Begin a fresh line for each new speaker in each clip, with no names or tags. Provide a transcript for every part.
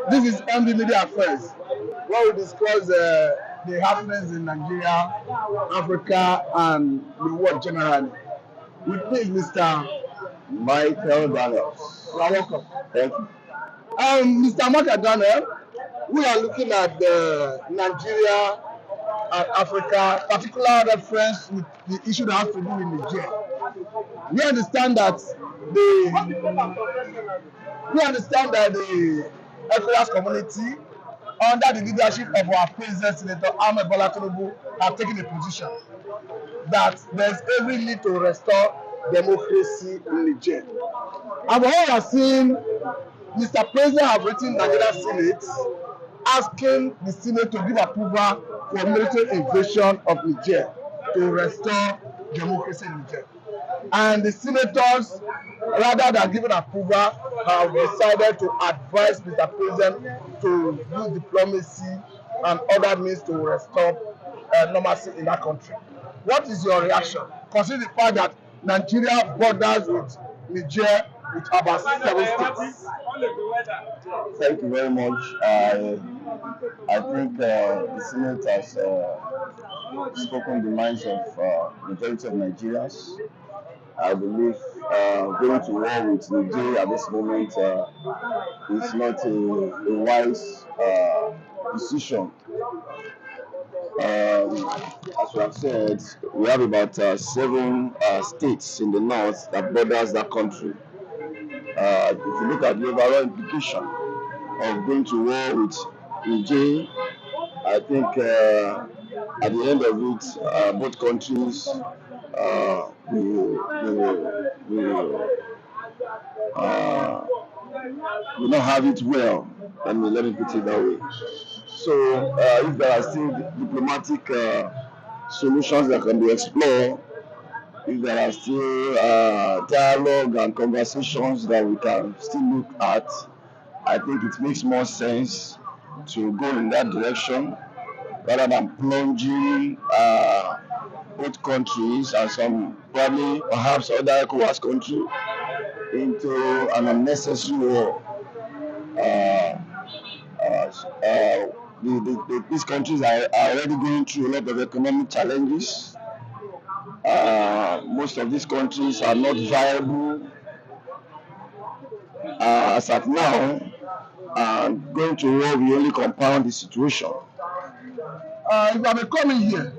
This is MD Media Affairs, where we discuss the happenings in Nigeria, Africa, and the world generally. With me is Mr.
Michael Daniels.
You are welcome.
Thank you.
Mr. Michael Daniel, we are looking at the Nigeria and Africa, particular reference with the issue that has to do with Niger. We understand that the ECOWAS community, under the leadership of our President Senator Ahmed Bola Tinubu, have taken a position that there is every need to restore democracy in Niger. And what we are seeing, Mr. President have written Nigeria Senate asking the Senate to give approval for military invasion of Niger to restore democracy in Niger. And the senators, rather than giving approval, have decided to advise Mr. President to use diplomacy and other means to restore normalcy in that country. What is your reaction, considering the fact that Nigeria borders with Niger with about 7 states?
Thank you very much. I think the Senate has spoken the minds of majority of Nigerians. I believe going to war with Nigeria at this moment is not a wise decision. As we have said, we have about 7 states in the north that borders that country. If you look at the overall implication of going to war with Niger, I think at the end of it, both countries will not have it well. Let me put it that way. So, if there are still diplomatic solutions that can be explored, if there are still dialogue and conversations that we can still look at, I think it makes more sense to go in that direction rather than plunging both countries and some probably perhaps other ECOWAS countries into an unnecessary war. These countries are already going through a lot of economic challenges. Most of these countries are not viable as at now, and going to war will only compound the situation.
If I may come in here,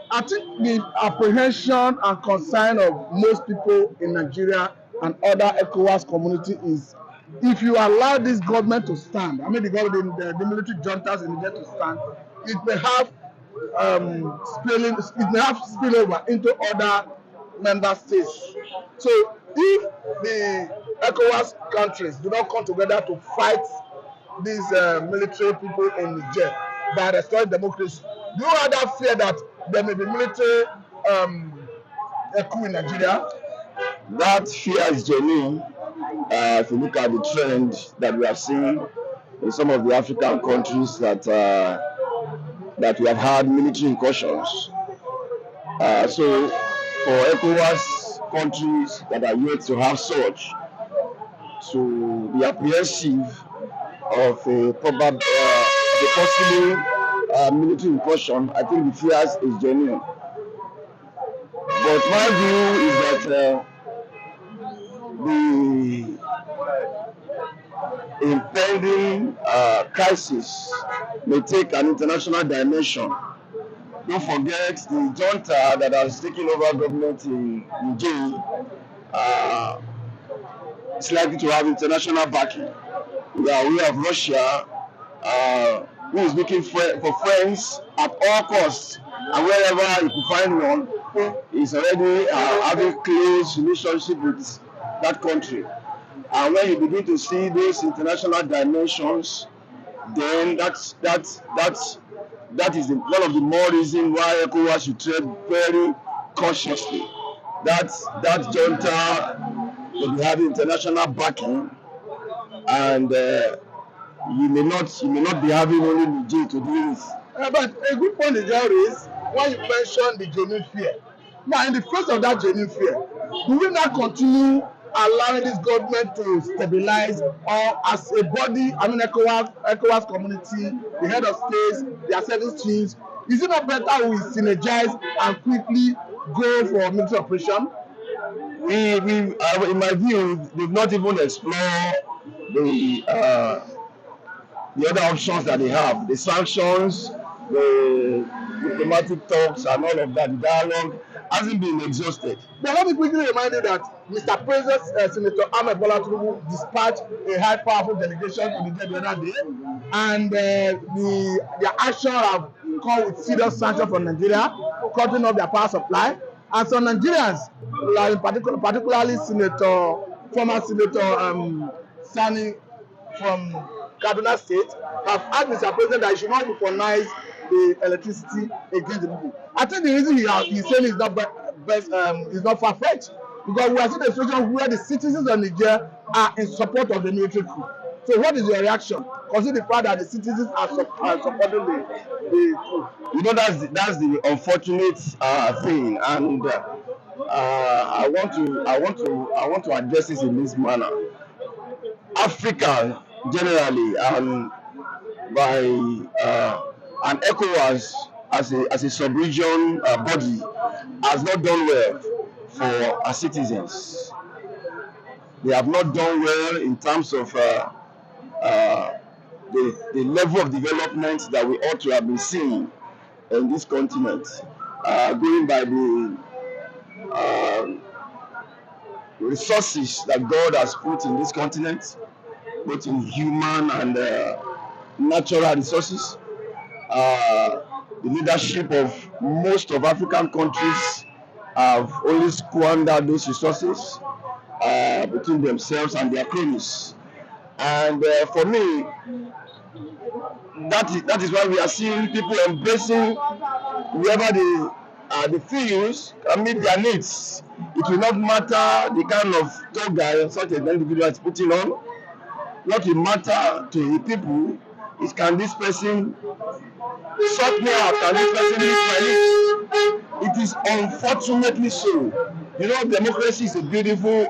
I think the apprehension and concern of most people in Nigeria and other ECOWAS community is, if you allow this government to stand, I mean the government, the military juntas in Niger to stand, it may have spillover into other member states. So if the ECOWAS countries do not come together to fight these military people in Niger by restoring democracy, do you rather fear that there may be military coup in Nigeria?
That fear is genuine. If you look at the trend that we have seen in some of the African countries that we have had military incursions. So for ECOWAS countries that are yet to have such, to be apprehensive of a possible military incursion, I think the fears is genuine. But my view is that the impending crisis may take an international dimension. Don't forget the junta that has taken over government in Niger is likely to have international backing. We are aware of Russia, who is looking for friends at all costs, and wherever you can find one, is already having close relationship with that country. And when you begin to see those international dimensions, then that is one of the more reasons why ECOWAS should tread very cautiously. That junta will be having international backing, and you may not be having only Niger to do this.
But a good point is there is when you mention the genuine fear. Now, in the face of that genuine fear, do we not continue allowing this government to stabilize, or as a body, I mean ECOWAS community, the head of states, their service chiefs, is it not better we synergize and quickly go for military operation?
In my view, they've not even explored the other options that they have, the sanctions, the diplomatic talks, and all of that. The dialogue hasn't been exhausted.
But let me quickly remind you that Mr. President, Senator Ahmed Bola Tinubu dispatched a high powerful delegation to Niger the other day, and their action have come with serious sanctions from Nigeria, cutting off their power supply. And some Nigerians, like particularly former Senator Sani from Kaduna State, have asked Mr. President that he should not weaponize the electricity against the people. I think the reason he's saying is not far-fetched, because we are seeing a situation where the citizens of Niger are in support of the military coup. So what is your reaction, considering the fact that the citizens are supporting the coup?
You know, that's the unfortunate thing, and I want to address this in this manner. Africa generally, and by and ECOWAS as a sub-region body, has not done well for our citizens. They have not done well in terms of the level of development that we ought to have been seeing in this continent, going by the resources that God has put in this continent, both in human and natural resources. The leadership of most of African countries have only squandered those resources between themselves and their cronies. And for me, that is why we are seeing people embracing wherever the fields can meet their needs. It will not matter the kind of toga such an individual is putting on. What will matter to the people is, can this person sort me out? Can this person meet my needs? It is unfortunately so. You know, democracy is a beautiful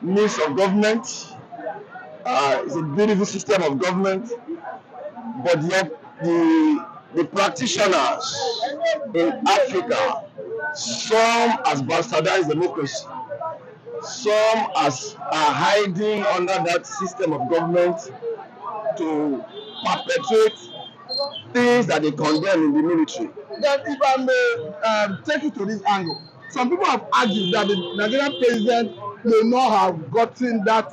means of government. It's a beautiful system of government, but yet the practitioners in Africa, some has bastardized democracy, some are hiding under that system of government to perpetuate things that they condemn in the military.
Then, if I may take you to this angle, some people have argued that the Nigerian president may not have gotten that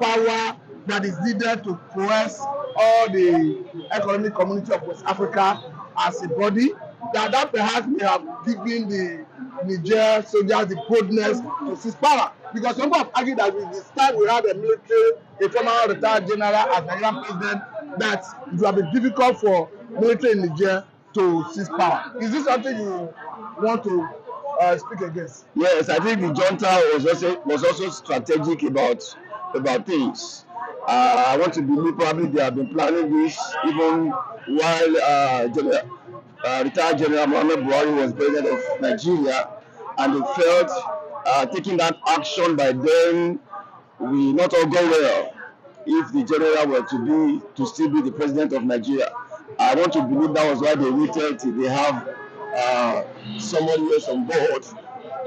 power that is needed to coerce all the economic community of West Africa as a body, that perhaps may have given the Niger soldiers the boldness to seize power. Because some people have argued that with this time we have a military, a former retired general as Nigerian president, that it will be difficult for military in Niger to seize power. Is this something you want to speak against?
Yes, I think the junta was also strategic about things. I want to believe probably they have been planning this even while retired General Muhammad Buhari was president of Nigeria, and they felt taking that action by them will not all go well if the general were to still be the president of Nigeria. I want to believe that was why they waited till they have somebody else on board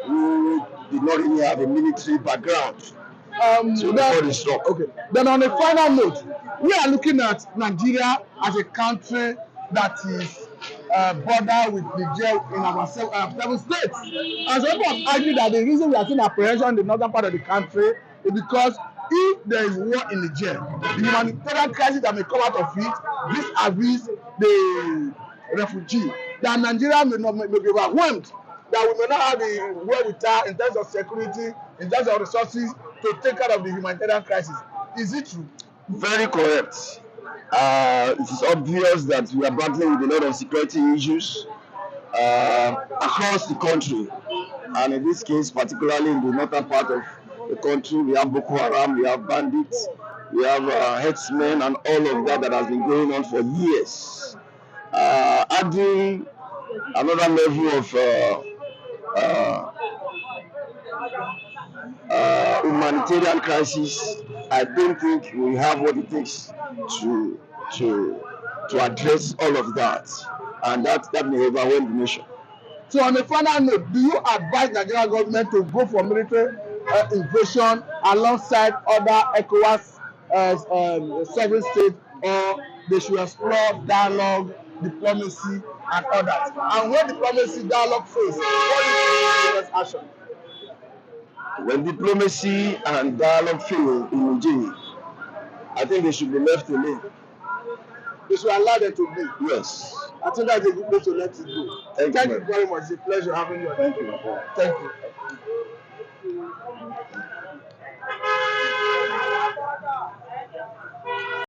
who did not really have a military background.
Okay. Then on a final note, we are looking at Nigeria as a country that is border with Niger in our 7 states. And some people have argued that the reason we are seeing apprehension in the northern part of the country is because if there is war in Niger, the humanitarian crisis that may come out of it, vis-a-vis the refugee, that Nigeria may be overwhelmed, that we may not have the wherewithal in terms of security, in terms of resources to take care of the humanitarian crisis. Is it true?
Very correct. It is obvious that we are battling with a lot of security issues across the country, and in this case, particularly in the northern part of the country, we have Boko Haram, we have bandits, we have herdsmen, and all of that has been going on for years. Adding another level of humanitarian crisis, I don't think we have what it takes to to to address all of that, and that may overwhelm the nation.
So on a final note, do you advise Nigerian government to go for military invasion alongside other ECOWAS sovereign states, or they should explore dialogue, diplomacy, and others? And when diplomacy dialogue fails, what is the next action?
When diplomacy and dialogue fail in Niger, I think they should be left alone.
They should allow them to be.
Yes.
I think that's a good place to let it go. Thank you very much. It's a pleasure having you.
Thank you.
Thank you.